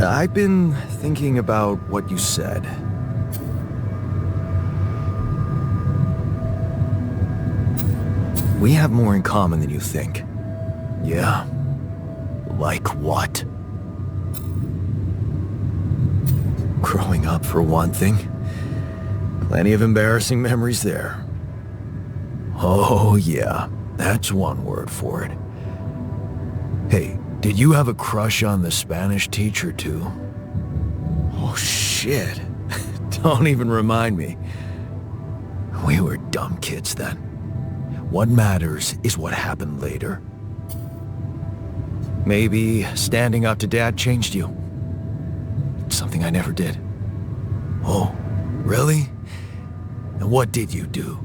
I've been thinking about what you said. We have more in common than you think. Yeah? Like what? Growing up, for one thing. Plenty of embarrassing memories there. Oh, yeah. That's one word for it. Hey, did you have a crush on the Spanish teacher, too? Oh, shit. Don't even remind me. We were dumb kids then. What matters is what happened later. Maybe standing up to Dad changed you. Something I never did. Oh, really? And what did you do?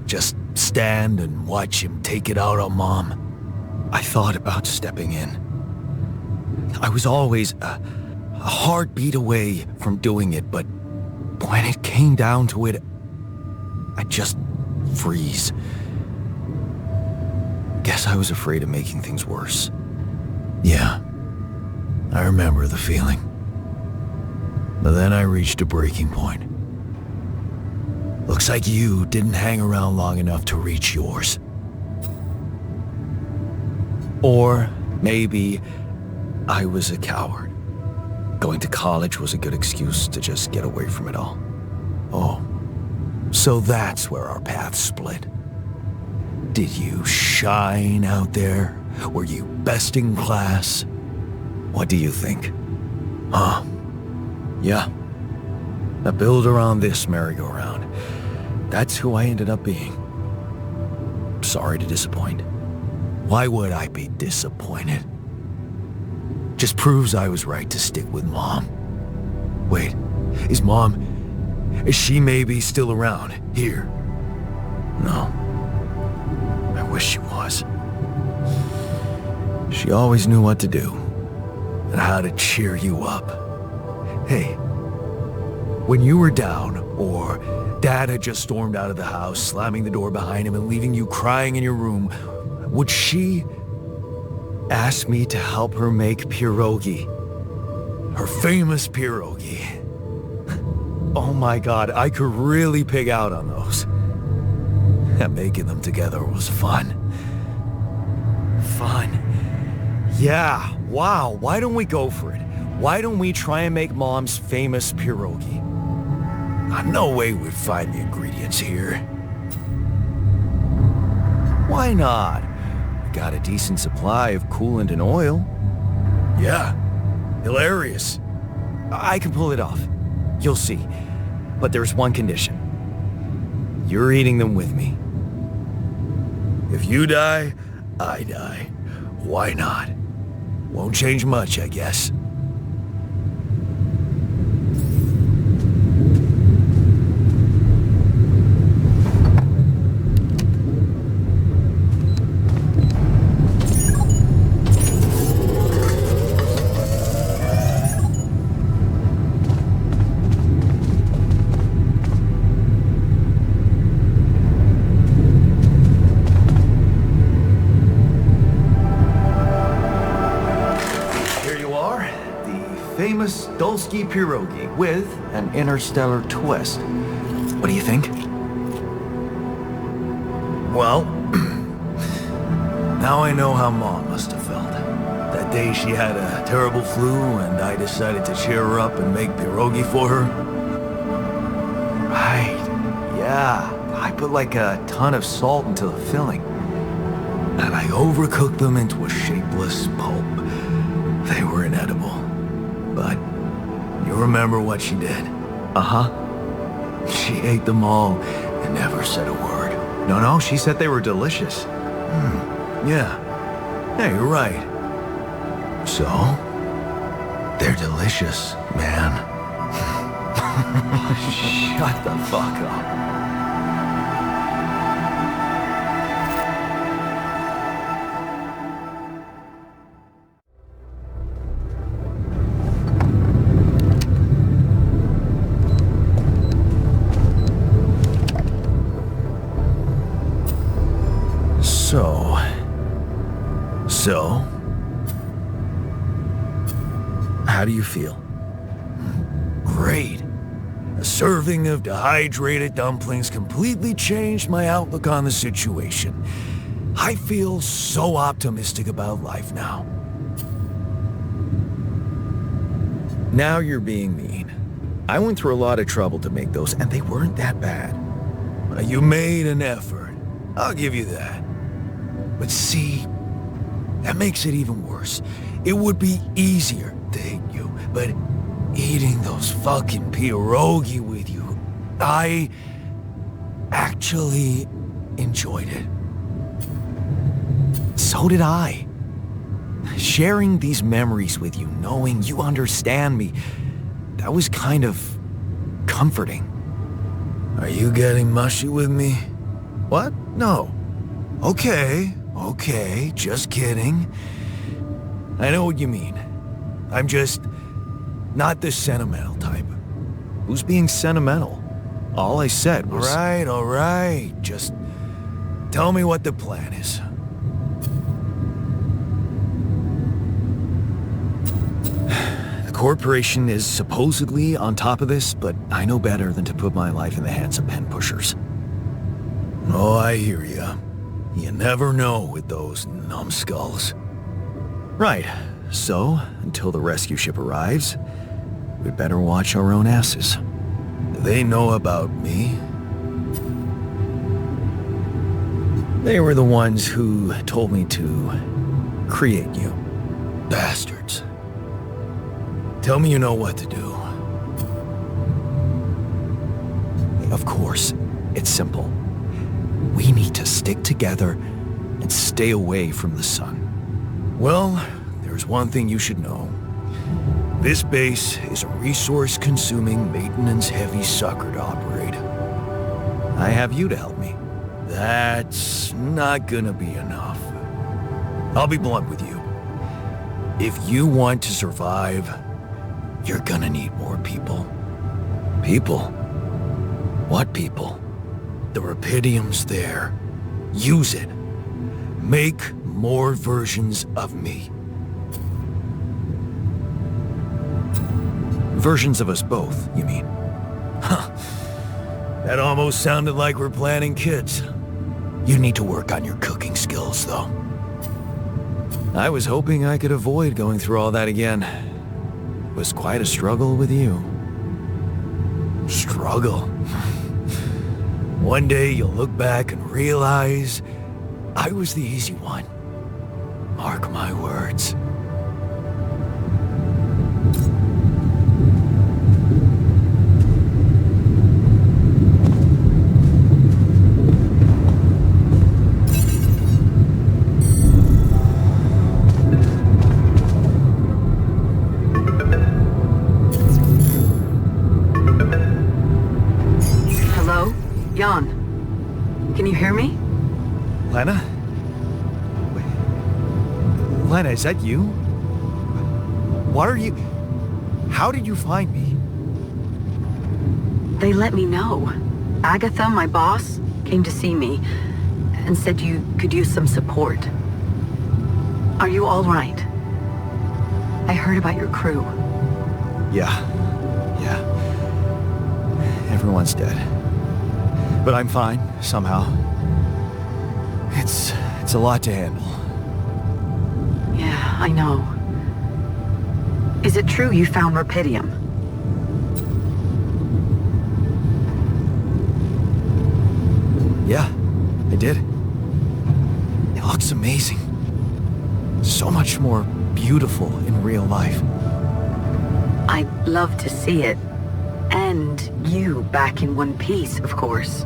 Just stand and watch him take it out on Mom? I thought about stepping in. I was always a heartbeat away from doing it, but when it came down to it, I'd just freeze. Guess I was afraid of making things worse. Yeah, I remember the feeling. But then I reached a breaking point. Looks like you didn't hang around long enough to reach yours. Or maybe I was a coward. Going to college was a good excuse to just get away from it all. Oh, so that's where our paths split. Did you shine out there? Were you best in class? What do you think? Yeah. I build around this merry-go-round. That's who I ended up being. Sorry to disappoint. Why would I be disappointed? Just proves I was right to stick with Mom. Wait, is she maybe still around here? No. I wish she was. She always knew what to do and how to cheer you up. Hey, when you were down or Dad had just stormed out of the house, slamming the door behind him and leaving you crying in your room, would she ask me to help her make pierogi? Her famous pierogi. Oh my God, I could really pig out on those. And making them together was fun. Fun. Yeah, wow, why don't we go for it? Why don't we try and make Mom's famous pierogi? No way we'd find the ingredients here. Why not? We got a decent supply of coolant and oil. Yeah, hilarious. I can pull it off. You'll see. But there's one condition. You're eating them with me. If you die, I die. Why not? Won't change much, I guess. Dulski pierogi with an interstellar twist. What do you think? Well, now I know how Mom must have felt. That day she had a terrible flu and I decided to cheer her up and make pierogi for her. Right, yeah. I put like a ton of salt into the filling. And I overcooked them into a shapeless pulp. They were inedible. But you remember what she did? Uh-huh. She ate them all and never said a word. No, she said they were delicious. Yeah. Yeah, you're right. So, they're delicious, man. Shut the fuck up. So, How do you feel? Great. A serving of dehydrated dumplings completely changed my outlook on the situation. I feel so optimistic about life now. Now you're being mean. I went through a lot of trouble to make those, and they weren't that bad. You made an effort. I'll give you that. But see, that makes it even worse. It would be easier to hate you, but eating those fucking pierogi with you, I actually enjoyed it. So did I. Sharing these memories with you, knowing you understand me, that was kind of comforting. Are you getting mushy with me? What? No. Okay, just kidding. I know what you mean. I'm just not the sentimental type. Who's being sentimental? All I said was... All right. Just tell me what the plan is. The corporation is supposedly on top of this, but I know better than to put my life in the hands of pen pushers. Oh, I hear ya. You never know with those numbskulls. Right. So, until the rescue ship arrives, we'd better watch our own asses. Do they know about me? They were the ones who told me to create you. Bastards. Tell me you know what to do. Of course, it's simple. We need to stick together and stay away from the sun. Well, there's one thing you should know. This base is a resource-consuming, maintenance-heavy sucker to operate. I have you to help me. That's not gonna be enough. I'll be blunt with you. If you want to survive, you're gonna need more people. People? What people? The Rapidium's there. Use it. Make more versions of me. Versions of us both, you mean? Huh. That almost sounded like we're planning kids. You need to work on your cooking skills, though. I was hoping I could avoid going through all that again. It was quite a struggle with you. Struggle? One day you'll look back and realize I was the easy one. Mark my words. Hello? Jan. Can you hear me? Lena? Wait. Lena, is that you? What are you... How did you find me? They let me know. Agatha, my boss, came to see me and said you could use some support. Are you all right? I heard about your crew. Yeah. Everyone's dead. But I'm fine, somehow. It's a lot to handle. Yeah, I know. Is it true you found Rapidium? Yeah, I did. It looks amazing. So much more beautiful in real life. I'd love to see it. And you back in one piece, of course.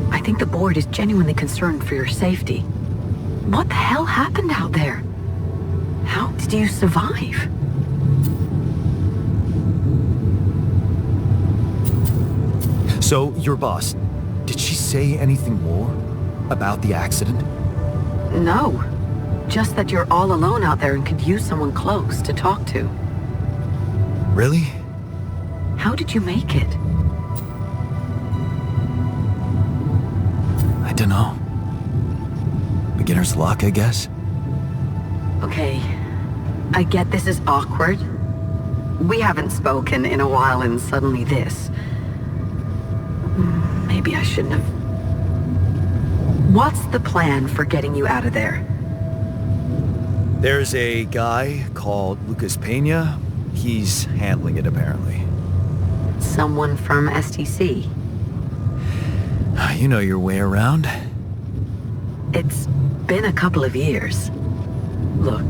I think the board is genuinely concerned for your safety. What the hell happened out there? How did you survive? So, your boss, did she say anything more about the accident? No. Just that you're all alone out there and could use someone close to talk to. Really? How did you make it? I don't know. Beginner's luck, I guess. Okay. I get this is awkward, We haven't spoken in a while and suddenly this. Maybe I shouldn't have... What's the plan for getting you out of there? There's a guy called Lucas Pena. He's handling it, apparently. Someone from STC? You know your way around. It's been a couple of years. Look,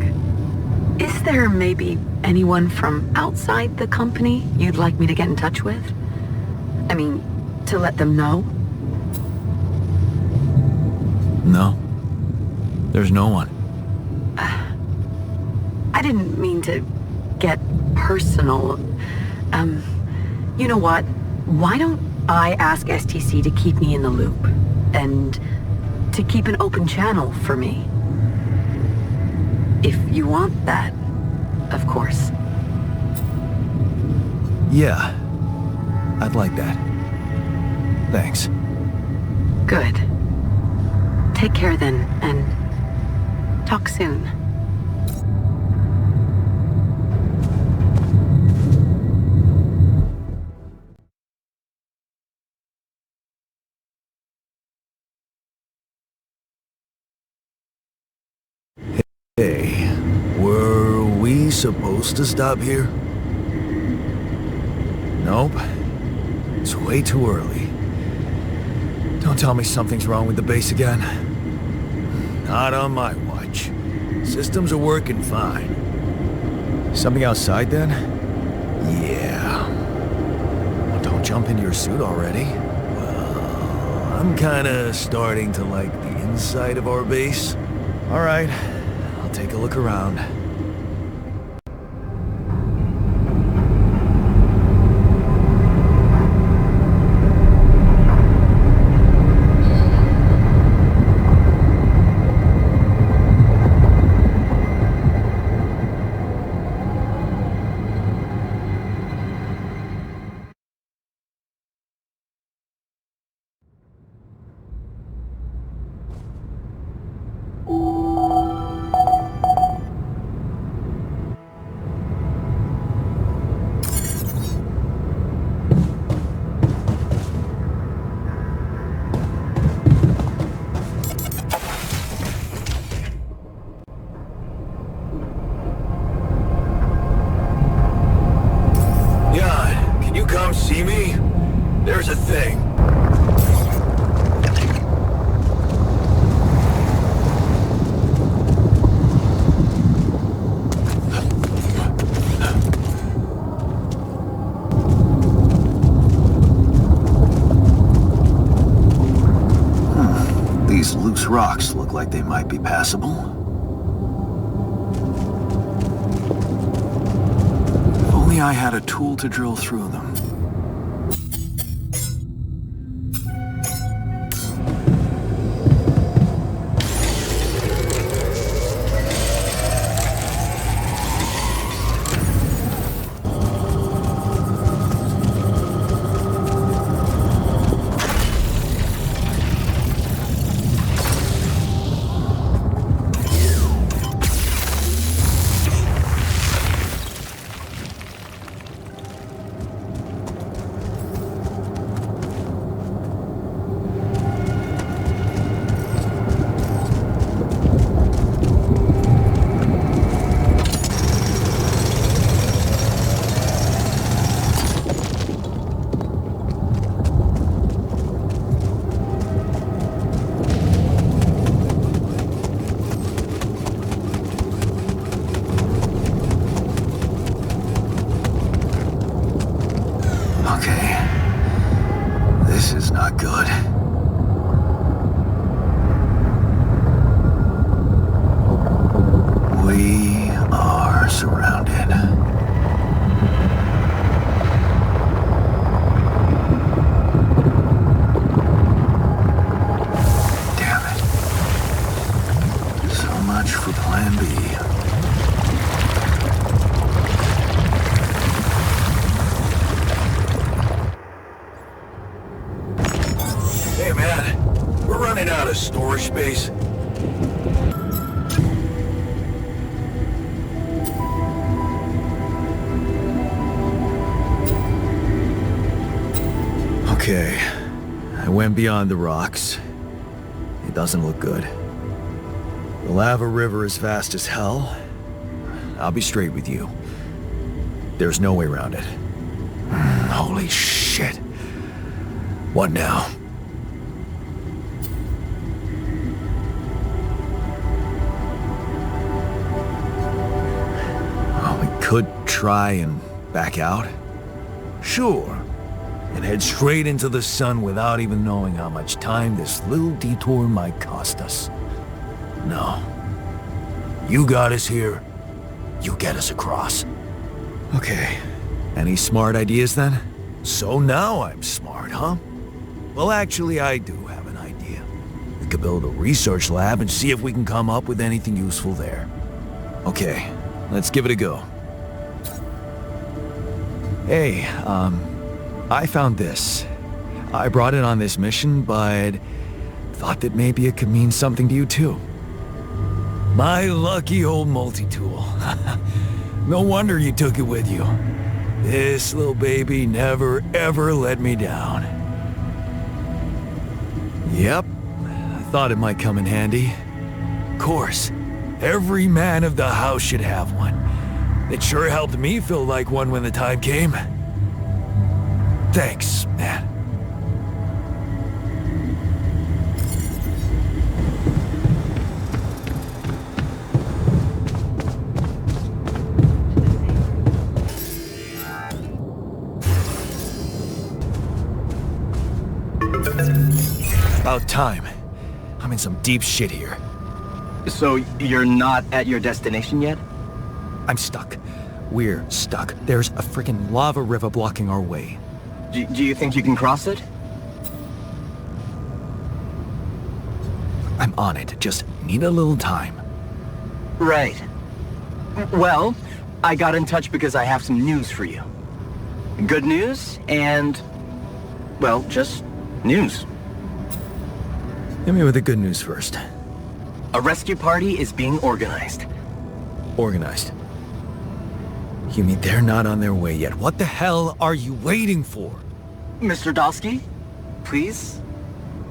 is there maybe anyone from outside the company you'd like me to get in touch with? I mean, to let them know? No. There's no one. I didn't mean to get personal. You know what? Why don't I ask STC to keep me in the loop? And to keep an open channel for me? If you want that, of course. Yeah. I'd like that. Thanks. Good. Take care then, and talk soon. Hey, were we supposed to stop here? Nope. It's way too early. Don't tell me something's wrong with the base again. Not on my watch. Systems are working fine. Something outside then? Yeah. Well, don't jump into your suit already. Well, I'm kinda starting to like the inside of our base. Alright, I'll take a look around. Come see me? There's a thing. These loose rocks look like they might be passable. If only I had a tool to drill through them. Okay, I went beyond the rocks. It doesn't look good. The lava river is fast as hell. I'll be straight with you. There's no way around it. Holy shit. What now? Oh, we could try and back out. Sure. And head straight into the sun without even knowing how much time this little detour might cost us. No. You got us here. You get us across. Okay. Any smart ideas then? So now I'm smart, huh? Well, actually, I do have an idea. We could build a research lab and see if we can come up with anything useful there. Okay, let's give it a go. Hey, I found this. I brought it on this mission, but thought that maybe it could mean something to you too. My lucky old multi-tool. No wonder you took it with you. This little baby never ever let me down. Yep, I thought it might come in handy. Of course, every man of the house should have one. It sure helped me feel like one when the time came. Thanks, man. About time. I'm in some deep shit here. So you're not at your destination yet? I'm stuck. We're stuck. There's a freaking lava river blocking our way. Do you think you can cross it? I'm on it. Just need a little time. Right. Well, I got in touch because I have some news for you. Good news and, well, just news. Hit me with the good news first. A rescue party is being organized. Organized. You mean they're not on their way yet? What the hell are you waiting for? Mr. Dosky, please,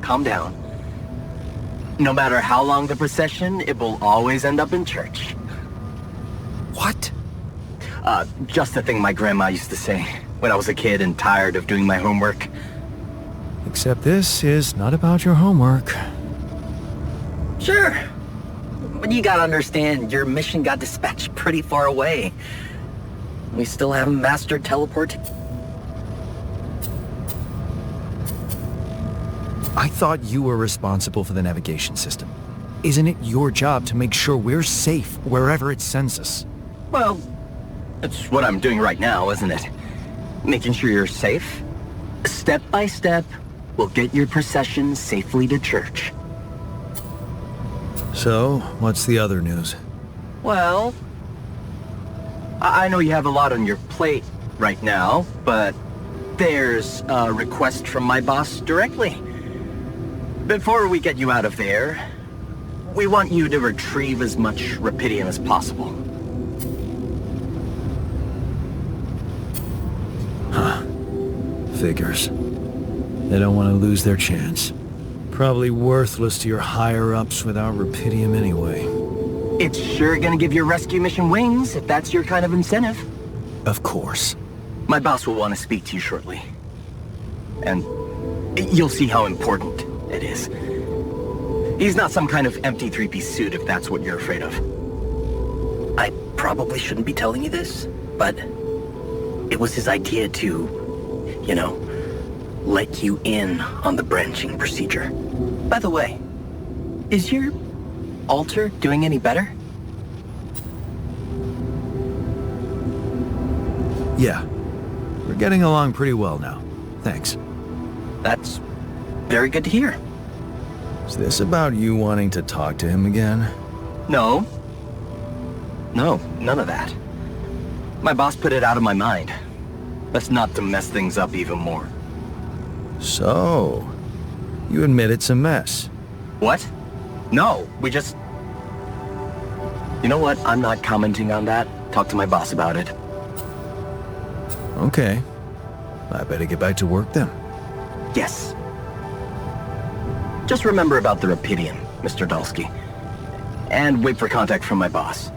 calm down. No matter how long the procession, it will always end up in church. What? Just the thing my grandma used to say when I was a kid and tired of doing my homework. Except this is not about your homework. Sure. But you gotta understand, your mission got dispatched pretty far away. We still haven't mastered teleport. I thought you were responsible for the navigation system. Isn't it your job to make sure we're safe wherever it sends us? Well, that's what I'm doing right now, isn't it? Making sure you're safe. Step by step, we'll get your procession safely to church. So, what's the other news? Well, I know you have a lot on your plate right now, but there's a request from my boss directly. Before we get you out of there, we want you to retrieve as much rupidium as possible. Huh. Figures. They don't want to lose their chance. Probably worthless to your higher-ups without rupidium anyway. It's sure gonna give your rescue mission wings, if that's your kind of incentive. Of course. My boss will want to speak to you shortly. And you'll see how important it is. He's not some kind of empty three-piece suit if that's what you're afraid of. I probably shouldn't be telling you this, but it was his idea to, you know, let you in on the branching procedure. By the way, is your altar doing any better? Yeah. We're getting along pretty well now. Thanks. That's very good to hear. Is this about you wanting to talk to him again? No. No, none of that. My boss put it out of my mind. That's not to mess things up even more. So, you admit it's a mess. What? No, we just... You know what? I'm not commenting on that. Talk to my boss about it. Okay. I better get back to work then. Yes. Just remember about the Rapidian, Mr. Dulski. And wait for contact from my boss.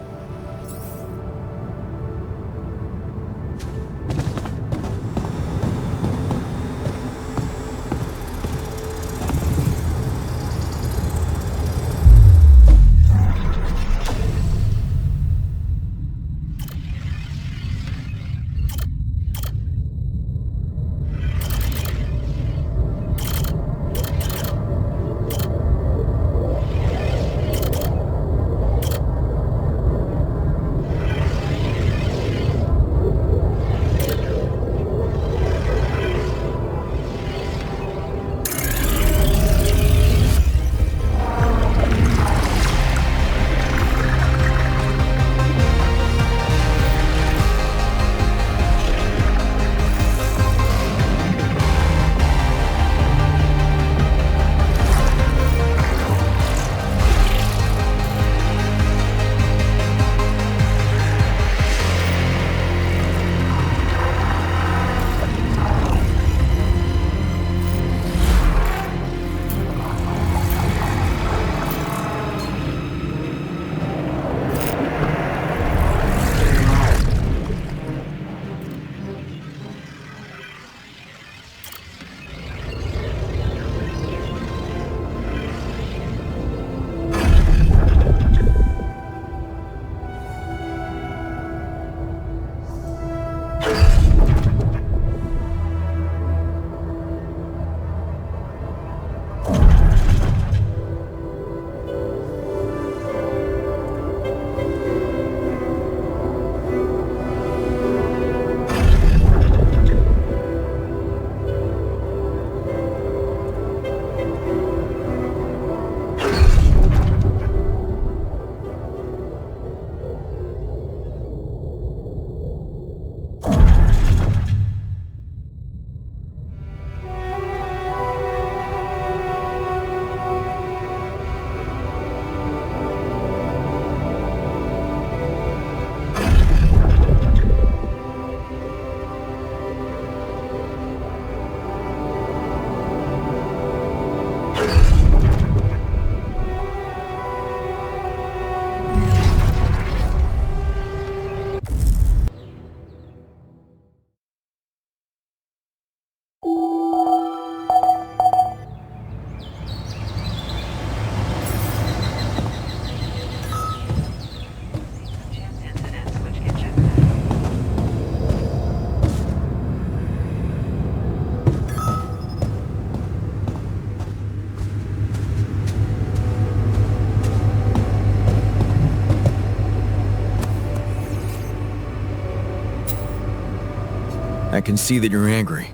I can see that you're angry.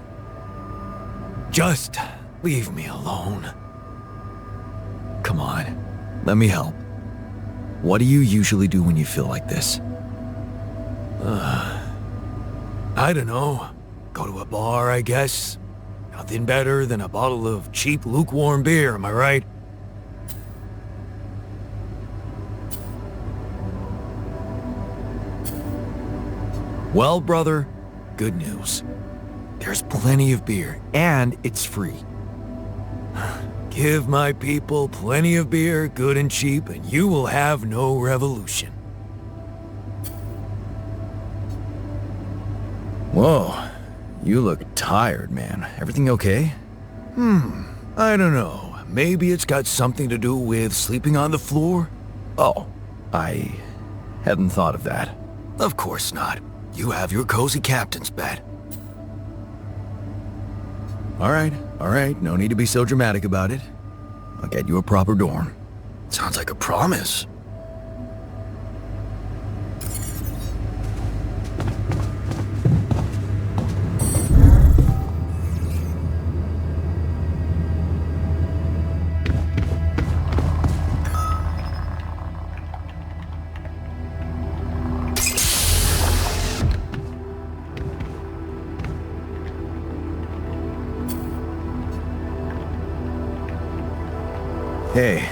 Just leave me alone. Come on, let me help. What do you usually do when you feel like this? I don't know. Go to a bar, I guess. Nothing better than a bottle of cheap, lukewarm beer, am I right? Well, brother, good news. There's plenty of beer, and it's free. Give my people plenty of beer, good and cheap, and you will have no revolution. Whoa, you look tired, man. Everything okay? I don't know. Maybe it's got something to do with sleeping on the floor? Oh, I hadn't thought of that. Of course not. You have your cozy captain's bed. All right, no need to be so dramatic about it. I'll get you a proper dorm. Sounds like a promise. Hey,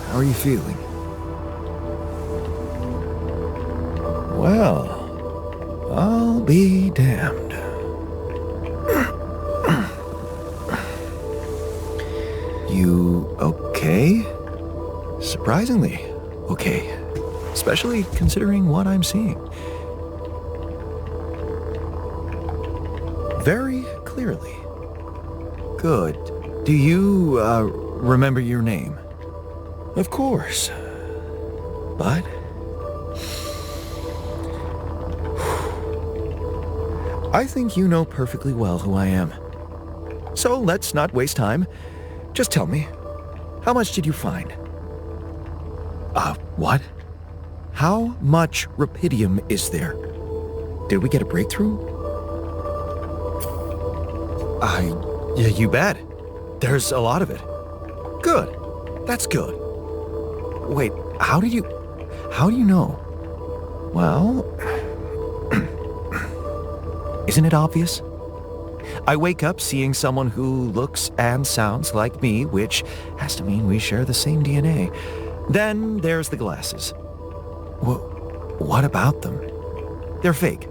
how are you feeling? Well, I'll be damned. surprisingly okay, especially considering what I'm seeing. Very clearly. Good. Do you, remember your name? Of course. But... I think you know perfectly well who I am. So let's not waste time. Just tell me, how much did you find? What? How much rupidium is there? Did we get a breakthrough? Yeah, you bet. There's a lot of it. Good. That's good. Wait, how do you know? Well, isn't it obvious? I wake up seeing someone who looks and sounds like me, which has to mean we share the same DNA. Then there's the glasses. What about them? They're fake.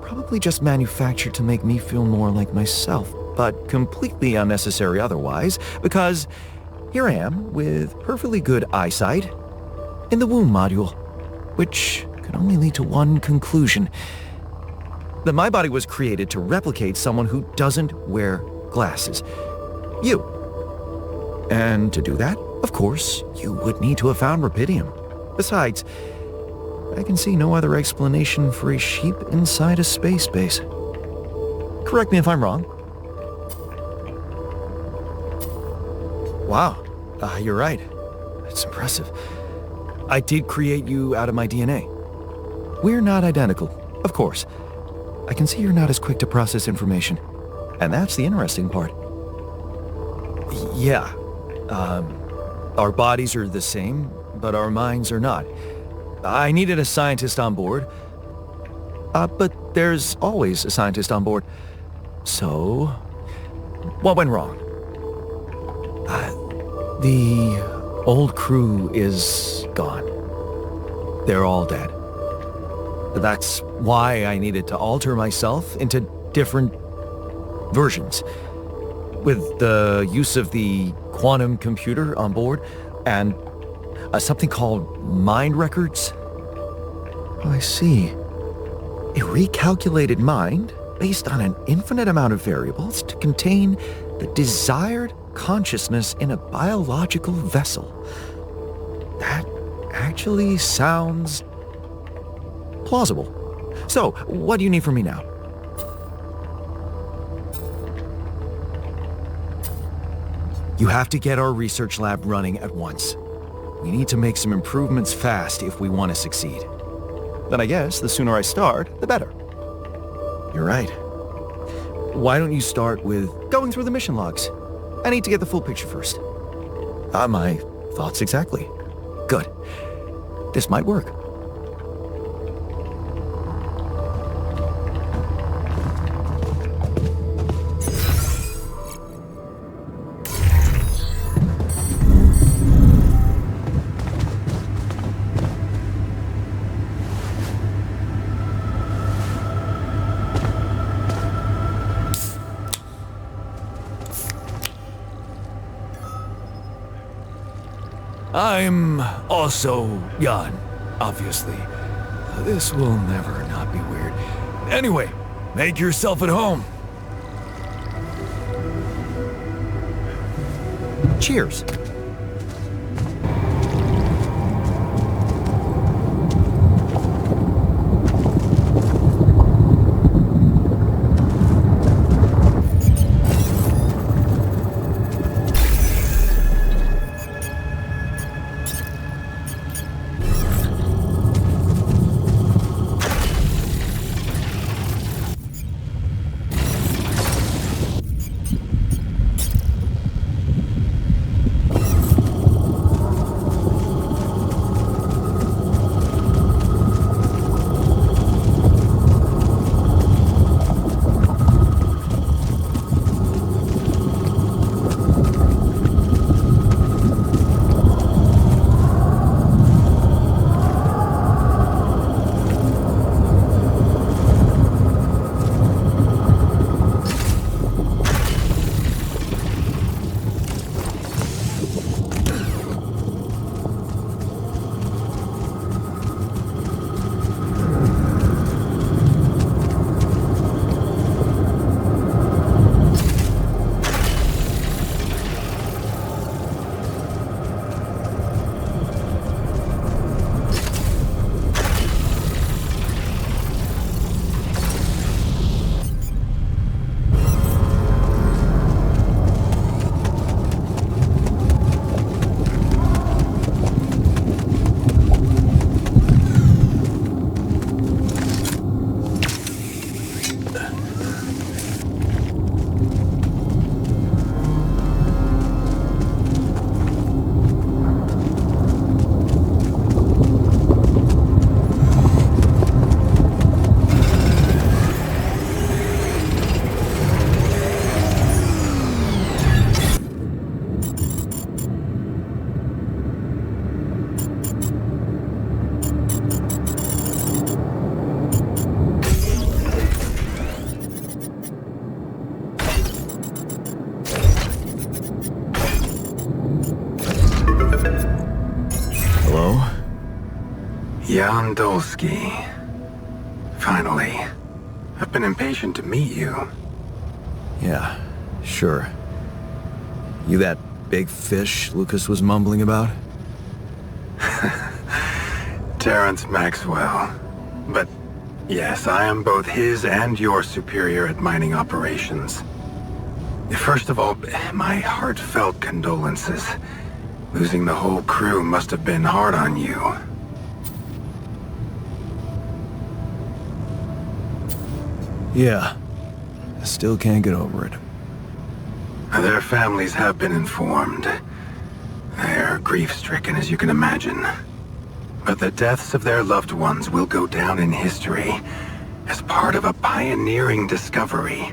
Probably just manufactured to make me feel more like myself, but completely unnecessary otherwise, because here I am with perfectly good eyesight in the womb module, which could only lead to one conclusion: that my body was created to replicate someone who doesn't wear glasses. You. And to do that, of course, you would need to have found rupidium. Besides, I can see no other explanation for a sheep inside a space base. Correct me if I'm wrong. Wow, you're right. That's impressive. I did create you out of my DNA. We're not identical, of course. I can see you're not as quick to process information. And that's the interesting part. Yeah. Our bodies are the same, but our minds are not. I needed a scientist on board. But there's always a scientist on board. So, what went wrong? The old crew is gone. They're all dead. That's why I needed to alter myself into different versions. With the use of the quantum computer on board and something called mind records. Oh, I see. A recalculated mind based on an infinite amount of variables to contain the desired consciousness in a biological vessel. That actually sounds plausible. So, what do you need from me now? You have to get our research lab running at once. We need to make some improvements fast if we want to succeed. Then I guess the sooner I start, the better. You're right. Why don't you start with going through the mission logs? I need to get the full picture first. My thoughts exactly. Good. This might work. I'm also Jan, obviously. This will never not be weird. Anyway, make yourself at home. Cheers. Jan Dolsky. Finally. I've been impatient to meet you. Yeah, sure. You that big fish Lucas was mumbling about? Terrence Maxwell. But yes, I am both his and your superior at mining operations. First of all, my heartfelt condolences. Losing the whole crew must have been hard on you. Yeah. I still can't get over it. Their families have been informed. They are grief-stricken, as you can imagine. But the deaths of their loved ones will go down in history as part of a pioneering discovery.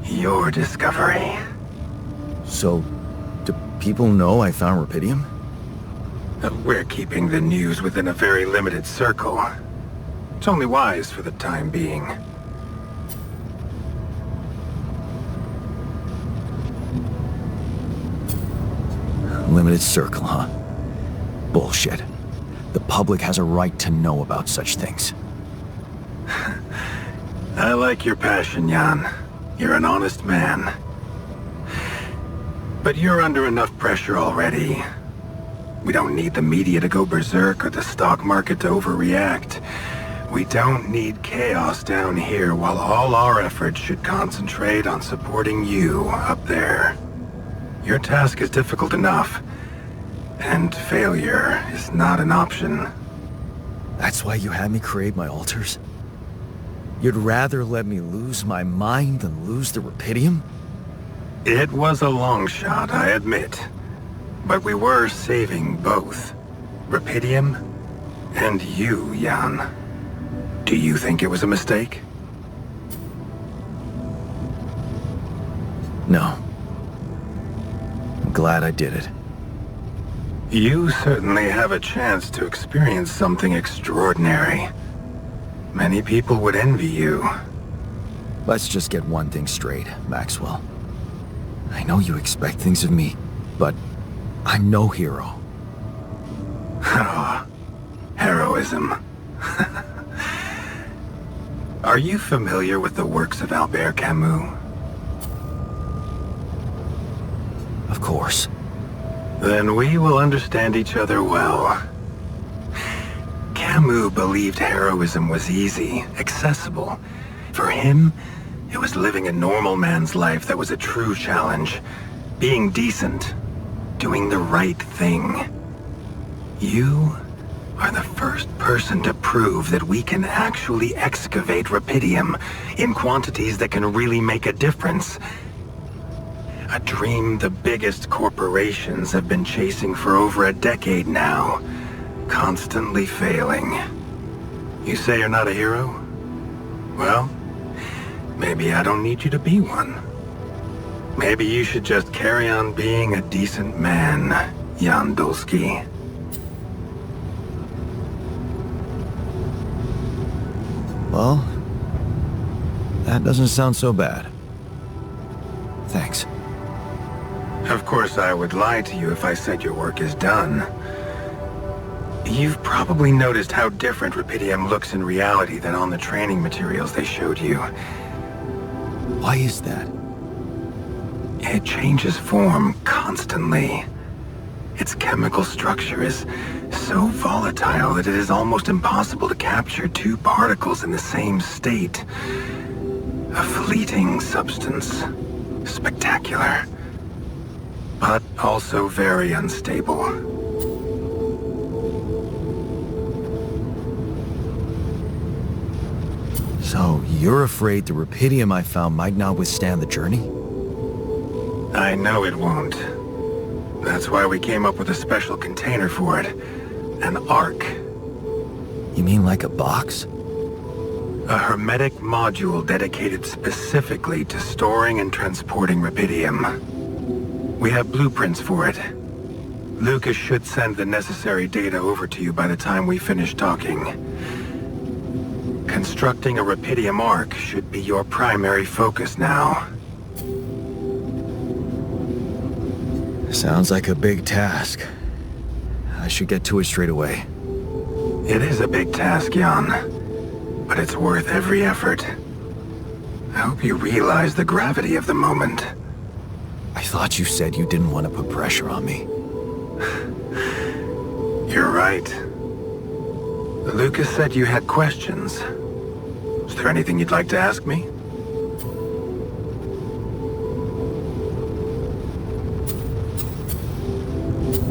Your discovery. So, do people know I found rupidium? We're keeping the news within a very limited circle. It's only wise for the time being. Limited circle, huh? Bullshit. The public has a right to know about such things. I like your passion, Jan. You're an honest man. But you're under enough pressure already. We don't need the media to go berserk or the stock market to overreact. We don't need chaos down here while all our efforts should concentrate on supporting you up there. Your task is difficult enough, and failure is not an option. That's why you had me create my altars? You'd rather let me lose my mind than lose the rupidium? It was a long shot, I admit. But we were saving both. Rupidium and you, Jan. Do you think it was a mistake? No. I'm glad I did it. You certainly have a chance to experience something extraordinary. Many people would envy you. Let's just get one thing straight, Maxwell. I know you expect things of me, but I'm no hero. Oh, heroism. Are you familiar with the works of Albert Camus? Of course. Then we will understand each other well. Camus believed heroism was easy, accessible. For him, it was living a normal man's life that was a true challenge. Being decent. Doing the right thing. You are the first person to prove that we can actually excavate rupidium in quantities that can really make a difference. A dream the biggest corporations have been chasing for over a decade now, constantly failing. You say you're not a hero? Well, maybe I don't need you to be one. Maybe you should just carry on being a decent man, Jan Dolsky. Well, that doesn't sound so bad. Thanks. Of course, I would lie to you if I said your work is done. You've probably noticed how different rupidium looks in reality than on the training materials they showed you. Why is that? It changes form constantly. Its chemical structure is so volatile that it is almost impossible to capture two particles in the same state. A fleeting substance. Spectacular. But also very unstable. So, you're afraid the rupidium I found might not withstand the journey? I know it won't. That's why we came up with a special container for it. An ark. You mean like a box? A hermetic module dedicated specifically to storing and transporting rupidium. We have blueprints for it. Lucas should send the necessary data over to you by the time we finish talking. Constructing a rupidium ark should be your primary focus now. Sounds like a big task. I should get to it straight away. It is a big task, Jan, but it's worth every effort. I hope you realize the gravity of the moment. I thought you said you didn't want to put pressure on me. You're right. Lucas said you had questions. Is there anything you'd like to ask me?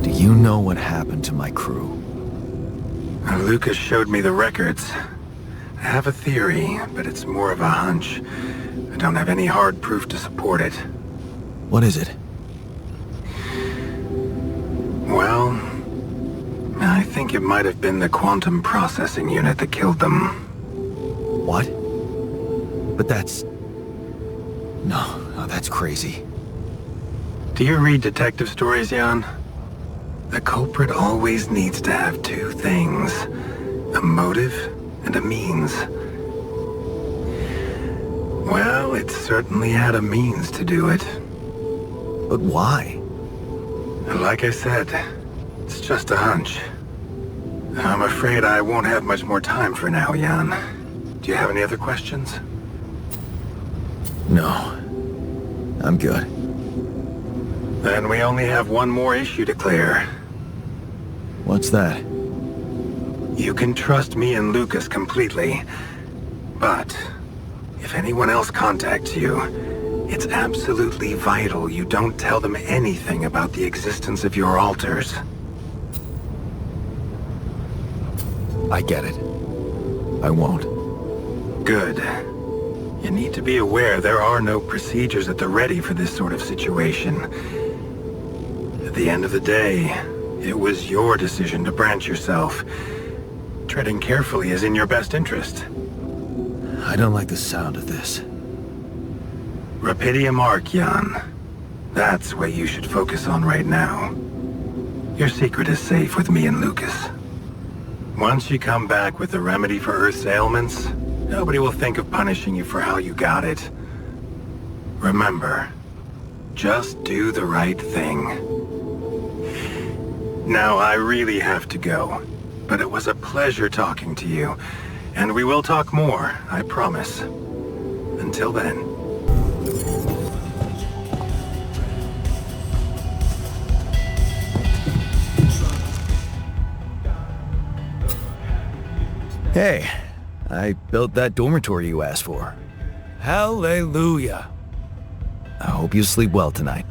Do you know what happened to my crew? Lucas showed me the records. I have a theory, but it's more of a hunch. I don't have any hard proof to support it. What is it? Well, I think it might have been the quantum processing unit that killed them. What? But that's... No, that's crazy. Do you read detective stories, Jan? The culprit always needs to have two things. A motive and a means. Well, it certainly had a means to do it. But why? Like I said, it's just a hunch. I'm afraid I won't have much more time for now, Jan. Do you have any other questions? No. I'm good. Then we only have one more issue to clear. What's that? You can trust me and Lucas completely. But if anyone else contacts you, it's absolutely vital you don't tell them anything about the existence of your altars. I get it. I won't. Good. You need to be aware there are no procedures at the ready for this sort of situation. At the end of the day, it was your decision to branch yourself. Treading carefully is in your best interest. I don't like the sound of this. Rapidium Arc, Jan. That's what you should focus on right now. Your secret is safe with me and Lucas. Once you come back with the remedy for Earth's ailments, nobody will think of punishing you for how you got it. Remember, just do the right thing. Now, I really have to go, but it was a pleasure talking to you, and we will talk more, I promise. Until then. Hey, I built that dormitory you asked for. Hallelujah. I hope you sleep well tonight.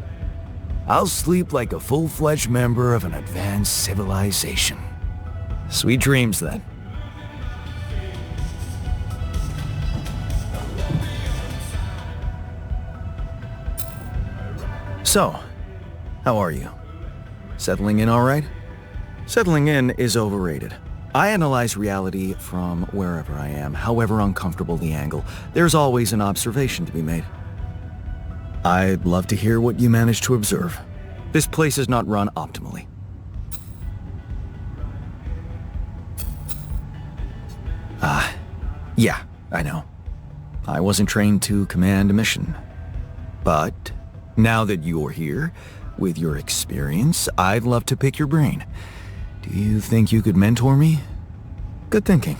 I'll sleep like a full-fledged member of an advanced civilization. Sweet dreams, then. So, how are you? Settling in all right? Settling in is overrated. I analyze reality from wherever I am, however uncomfortable the angle. There's always an observation to be made. I'd love to hear what you managed to observe. This place is not run optimally. Yeah, I know. I wasn't trained to command a mission. But now that you're here, with your experience, I'd love to pick your brain. Do you think you could mentor me? Good thinking.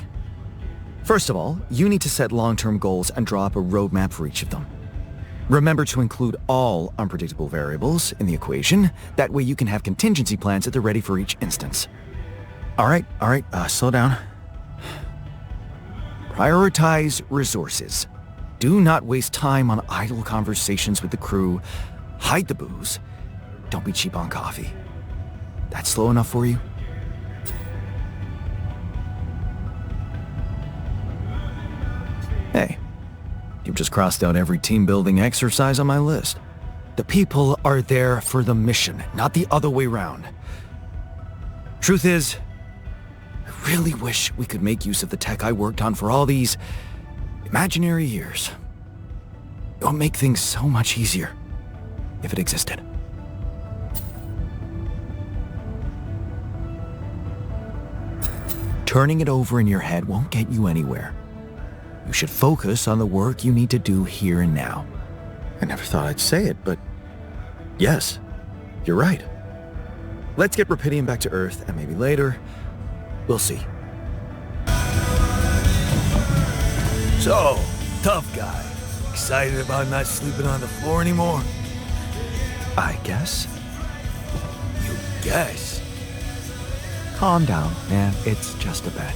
First of all, you need to set long-term goals and draw up a roadmap for each of them. Remember to include all unpredictable variables in the equation. That way you can have contingency plans at the ready for each instance. All right, slow down. Prioritize resources. Do not waste time on idle conversations with the crew. Hide the booze. Don't be cheap on coffee. That slow enough for you? Hey, you've just crossed out every team-building exercise on my list. The people are there for the mission, not the other way around. Truth is, I really wish we could make use of the tech I worked on for all these imaginary years. It would make things so much easier if it existed. Turning it over in your head won't get you anywhere. You should focus on the work you need to do here and now. I never thought I'd say it, but yes, you're right. Let's get Rapidium back to Earth, and maybe later, we'll see. So, tough guy. Excited about not sleeping on the floor anymore? I guess. You guess. Calm down, man. It's just a bet.